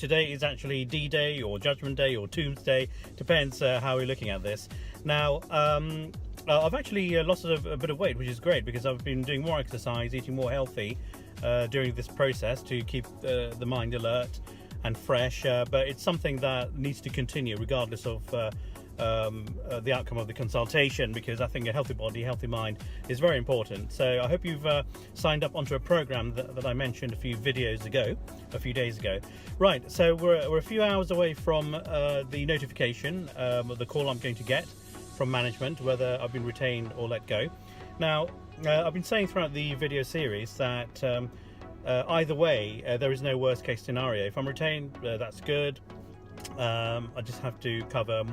today is actually D-Day or Judgment Day or Doomsday, depends how we're looking at this. Now, I've actually lost a bit of weight, which is great because I've been doing more exercise, eating more healthy during this process to keep the mind alert and fresh, but it's something that needs to continue regardless of the outcome of the consultation, because I think a healthy body, healthy mind is very important. So I hope you've signed up onto a program that I mentioned a few days ago. Right, so we're a few hours away from the notification of the call I'm going to get from management, whether I've been retained or let go. Now, I've been saying throughout the video series that either way, there is no worst case scenario. If I'm retained, that's good. I just have to cover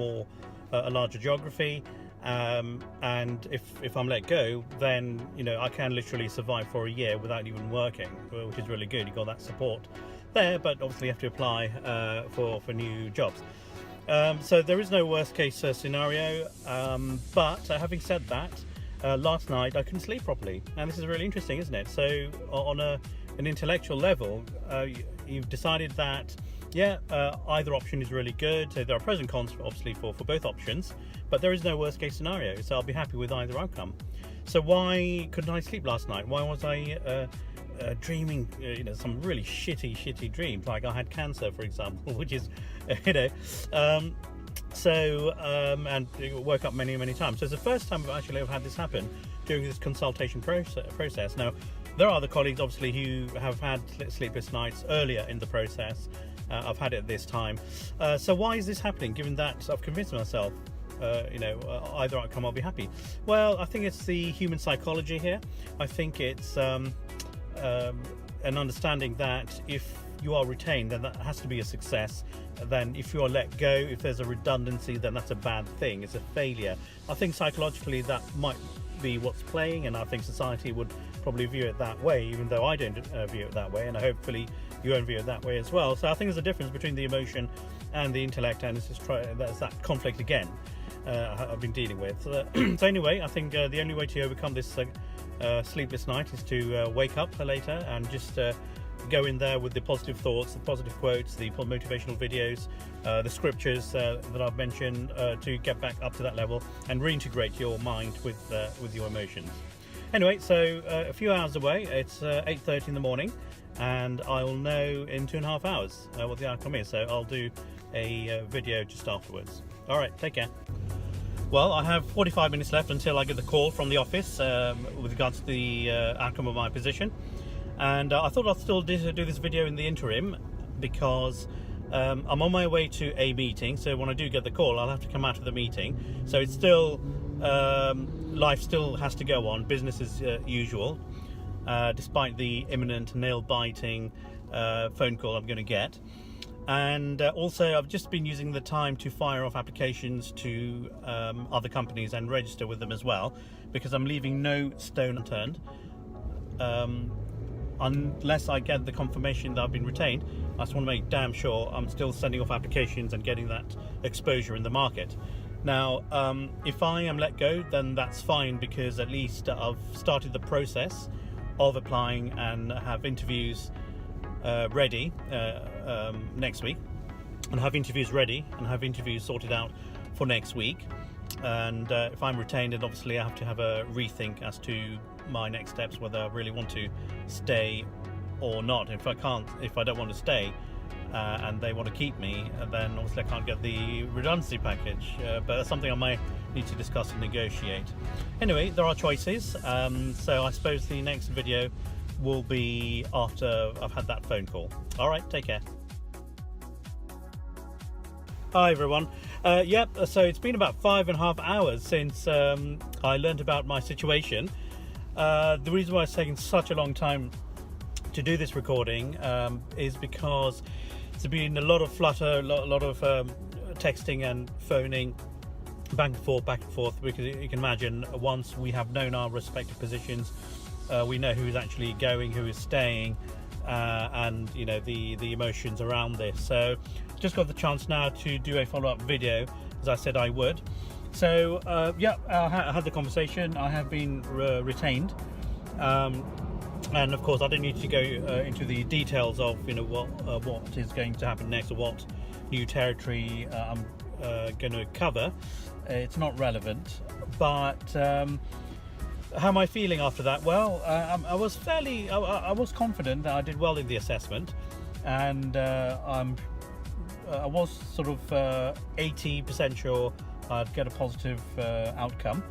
a larger geography, and if I'm let go, then I can literally survive for a year without even working, which is really good. You've got that support there, but obviously you have to apply for new jobs. So there is no worst case scenario, but having said that, last night I couldn't sleep properly, and this is really interesting, isn't it? So on an intellectual level, you've decided that either option is really good. So there are pros and cons obviously for both options, but there is no worst case scenario, so I'll be happy with either outcome. So why couldn't I sleep last night? Why was I dreaming some really shitty dreams, like I had cancer, for example, which is and woke up many times. So it's the first time I've actually ever had this happen during this consultation process. Now, there are other colleagues obviously who have had sleepless nights earlier in the process. I've had it this time. So why is this happening, given that I've convinced myself either outcome I'll be happy? Well, I think it's the human psychology here. I think it's an understanding that if you are retained, then that has to be a success. Then if you are let go, if there's a redundancy, then that's a bad thing. It's a failure. I think psychologically that might be what's playing, and I think society would probably view it that way, even though I don't view it that way, and hopefully you won't view it that way as well. So I think there's a difference between the emotion and the intellect, and there's that conflict again I've been dealing with. So anyway, I think the only way to overcome this sleepless night is to wake up later and just go in there with the positive thoughts, the positive quotes, the motivational videos, the scriptures that I've mentioned, to get back up to that level and reintegrate your mind with your emotions. Anyway, so a few hours away, it's 8:30 in the morning, and I'll know in 2.5 hours what the outcome is. So I'll do a video just afterwards. All right, take care. Well, I have 45 minutes left until I get the call from the office with regards to the outcome of my position. And I thought I'd still do this video in the interim because I'm on my way to a meeting. So when I do get the call, I'll have to come out of the meeting. So it's still, life still has to go on, business as usual, despite the imminent nail-biting phone call I'm going to get. And also, I've just been using the time to fire off applications to other companies and register with them as well, because I'm leaving no stone unturned. Unless I get the confirmation that I've been retained, I just want to make damn sure I'm still sending off applications and getting that exposure in the market. Now, if I am let go, then that's fine, because at least I've started the process of applying and have interviews ready next week, and have interviews ready and have interviews sorted out for next week. And if I'm retained, then obviously I have to have a rethink as to my next steps, whether I really want to stay or not. If I don't want to stay and they want to keep me, then obviously I can't get the redundancy package, but that's something I might need to discuss and negotiate. Anyway, there are choices, so I suppose the next video will be after I've had that phone call. All right, take care. Hi everyone. So it's been about 5.5 hours since I learned about my situation. The reason why it's taken such a long time to do this recording is because there's been a lot of flutter, a lot of texting and phoning back and forth, because you can imagine, once we have known our respective positions, we know who is actually going, who is staying, and the emotions around this. So just got the chance now to do a follow-up video, as I said I would. So I had the conversation. I have been retained. And of course, I don't need to go into the details of what is going to happen next or what new territory I'm going to cover. It's not relevant. But how am I feeling after that? Well, I was confident that I did well in the assessment, and I was sort of 80% sure I'd get a positive outcome.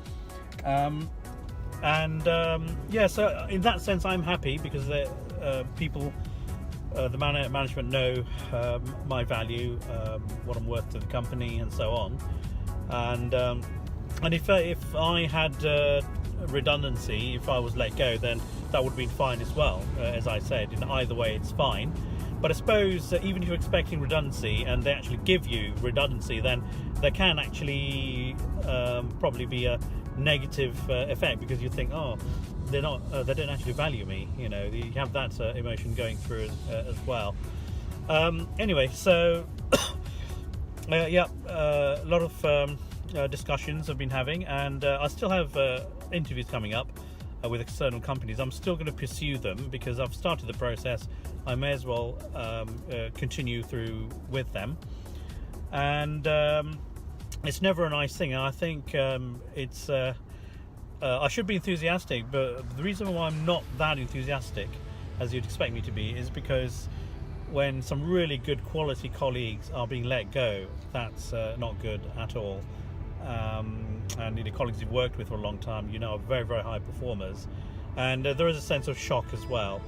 So in that sense, I'm happy because people, the management know my value, what I'm worth to the company, and so on. And if I had redundancy, if I was let go, then that would have been fine as well. As I said, in either way, it's fine. But I suppose even if you're expecting redundancy and they actually give you redundancy, then there can actually probably be a negative effect, because you think, oh, they don't actually value me. You have that emotion going through as well. Anyway, so a lot of discussions I've been having, and I still have interviews coming up with external companies. I'm still going to pursue them because I've started the process. I may as well continue through with them, and it's never a nice thing. And I think it's I should be enthusiastic, but the reason why I'm not that enthusiastic as you'd expect me to be is because when some really good quality colleagues are being let go, that's not good at all. And colleagues you've worked with for a long time, are very, very high performers, and there is a sense of shock as well.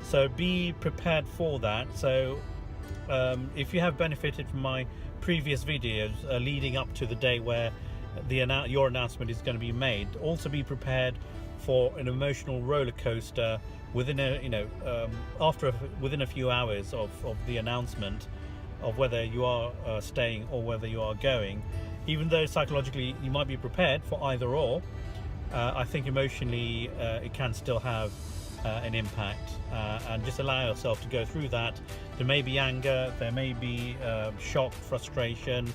So be prepared for that. So if you have benefited from my previous videos leading up to the day where your announcement is going to be made, also be prepared for an emotional roller coaster within within a few hours of the announcement of whether you are staying or whether you are going. Even though psychologically you might be prepared for either or, I think emotionally it can still have an impact, and just allow yourself to go through that. There may be anger, there may be shock, frustration,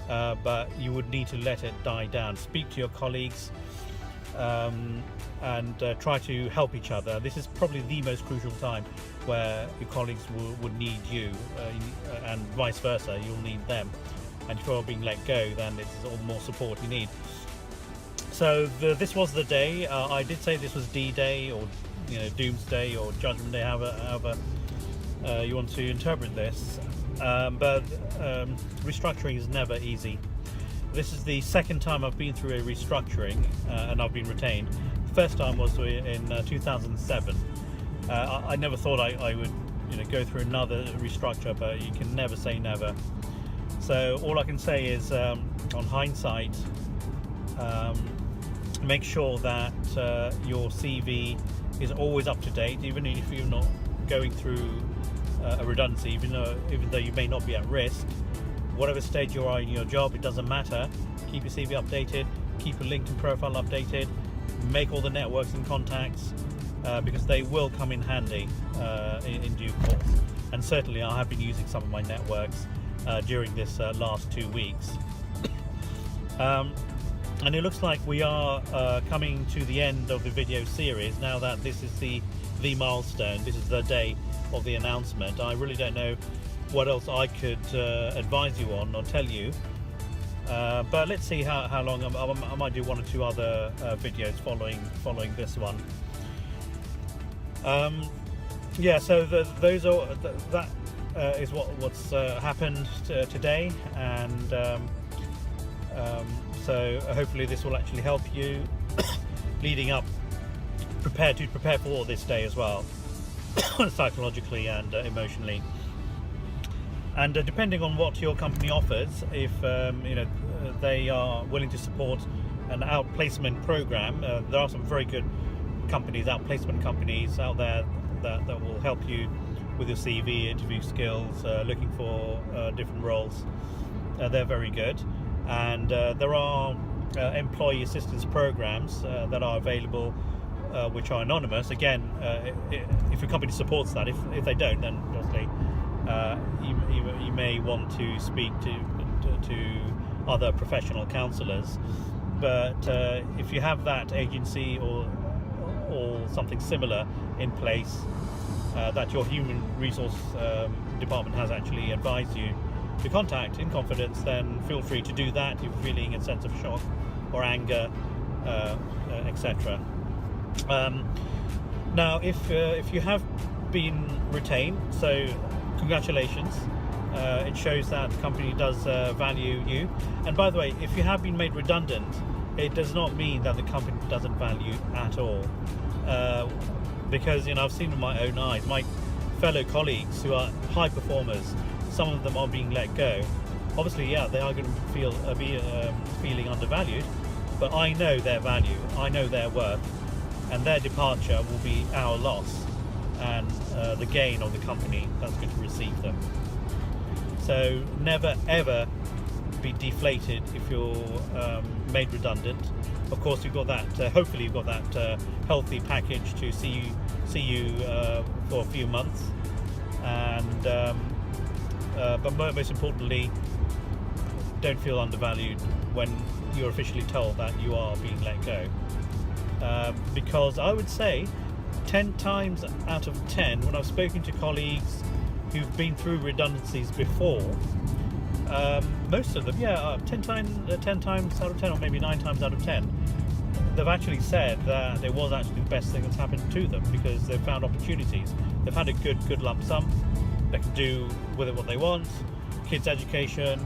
but you would need to let it die down. Speak to your colleagues, and try to help each other. This is probably the most crucial time where your colleagues would need you, and vice versa, you'll need them. And if you're being let go, then it's all the more support you need. So this was the day. I did say this was D-Day, or Doomsday, or Judgment Day, however you want to interpret this. But restructuring is never easy. This is the second time I've been through a restructuring, and I've been retained. The first time was in 2007. I never thought I would go through another restructure, but you can never say never. So all I can say is, on hindsight, make sure that your CV is always up to date, even if you're not going through a redundancy, even though you may not be at risk. Whatever stage you are in your job, it doesn't matter. Keep your CV updated, keep your LinkedIn profile updated, make all the networks and contacts, because they will come in handy in due course. And certainly I have been using some of my networks during this last 2 weeks. And it looks like we are coming to the end of the video series now that this is the milestone. This is the day of the announcement. I really don't know what else I could advise you on or tell you, but let's see how long. I might do one or two other videos following this one. So that is what's happened today, and so hopefully this will actually help you leading up, prepare for this day as well, psychologically and emotionally. And depending on what your company offers, if they are willing to support an outplacement program, there are some very good companies, outplacement companies out there that will help you with your CV, interview skills, looking for different roles. They're very good. And there are employee assistance programs that are available, which are anonymous. Again, if your company supports that. If they don't, then obviously you may want to speak to other professional counsellors. But if you have that agency or or something similar in place that your human resource department has actually advised you to contact in confidence, then feel free to do that if you're feeling a sense of shock or anger, etc. Now, if you have been retained, so congratulations. It shows that the company does value you. And by the way, if you have been made redundant, it does not mean that the company doesn't value you at all. Because I've seen with my own eyes, my fellow colleagues who are high performers, some of them are being let go. Obviously, yeah, they are going to be feeling undervalued, but I know their value, I know their worth, and their departure will be our loss and the gain of the company that's going to receive them. So never ever be deflated if you're made redundant. Of course, you've got that. Hopefully, you've got that healthy package to see you for a few months, and but most importantly, don't feel undervalued when you're officially told that you are being let go. Because I would say 10 times out of 10, when I've spoken to colleagues who've been through redundancies before, most of them, 10 times out of 10, or maybe 9 times out of 10, they've actually said that it was actually the best thing that's happened to them, because they've found opportunities. They've had a good lump sum. They can do with it what they want: kids' education,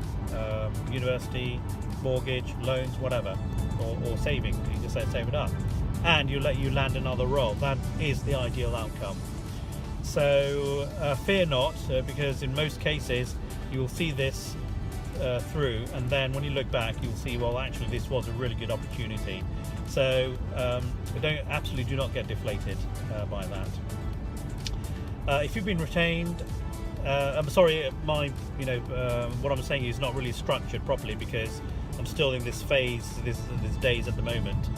university, mortgage, loans, whatever, or saving. You just save it up, and you land another role. That is the ideal outcome. So fear not, because in most cases you'll see this through, and then when you look back, you'll see, well, actually this was a really good opportunity. So absolutely do not get deflated by that. If you've been retained, I'm sorry, what I'm saying is not really structured properly, because I'm still in this phase, this days at the moment,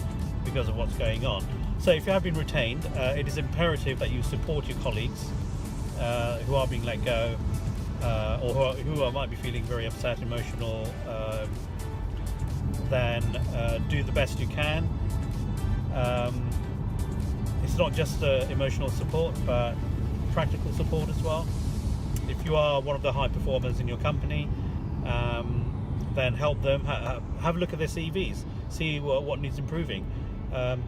because of what's going on. So if you have been retained, it is imperative that you support your colleagues who are being let go, or who might be feeling very upset, emotional. Then do the best you can. It's not just emotional support, but practical support as well. If you are one of the high performers in your company, then help them. Have a look at their CVs, see what needs improving.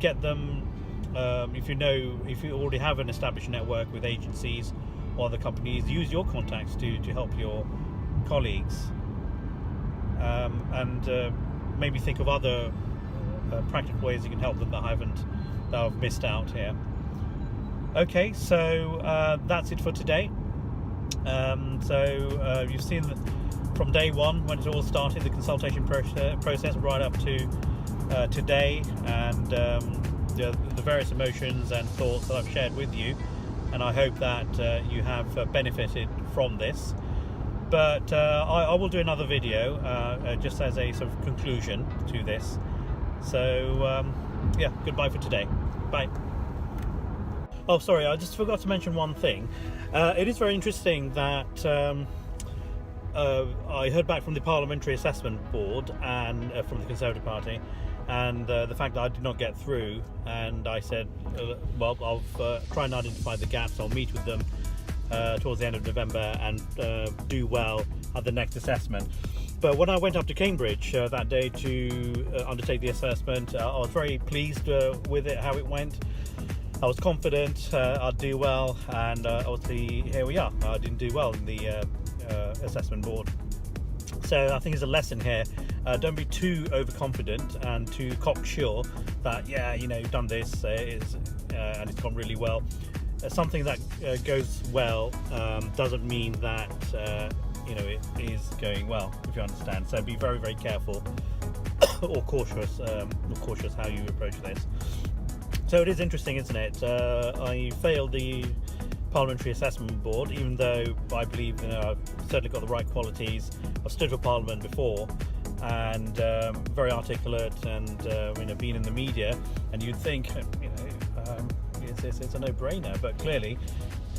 Get them. If you already have an established network with agencies or other companies, use your contacts to help your colleagues, and maybe think of other practical ways you can help them that I've missed out here. Okay, so that's it for today. So you've seen that from day one, when it all started, the consultation process right up to today, and the various emotions and thoughts that I've shared with you, and I hope that you have benefited from this. But I will do another video just as a sort of conclusion to this. So goodbye for today. Bye. Oh, sorry, I just forgot to mention one thing. It is very interesting that I heard back from the Parliamentary Assessment Board and from the Conservative Party, and the fact that I did not get through, and I said, well, I'll try and identify the gaps. I'll meet with them towards the end of November and do well at the next assessment. But when I went up to Cambridge that day to undertake the assessment, I was very pleased with it, how it went. I was confident I'd do well, and obviously here we are. I didn't do well in the assessment board. So I think there's a lesson here. Don't be too overconfident and too cocksure that, you've done this and it's gone really well. Something that goes well doesn't mean that it is going well, if you understand. So be very, very careful or cautious how you approach this. So it is interesting, isn't it? I failed the Parliamentary Assessment Board, even though I believe I've certainly got the right qualities. I've stood for Parliament before, and very articulate, and been in the media, and you'd think it's a no-brainer, but clearly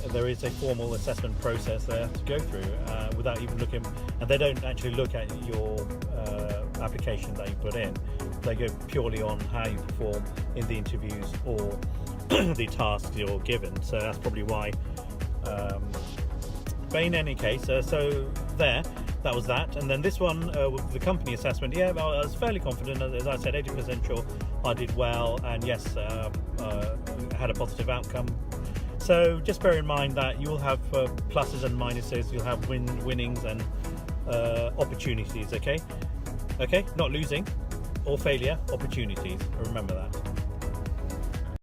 there is a formal assessment process there to go through without even looking, and they don't actually look at your application that you put in. They go purely on how you perform in the interviews or the tasks you're given. So that's probably why. But in any case, so there, that was that. And then this one with the company assessment, yeah, I was fairly confident. As I said, 80% sure I did well, and yes, had a positive outcome. So just bear in mind that you will have pluses and minuses. You'll have winnings and opportunities. Okay, not losing or failure, opportunities. Remember that.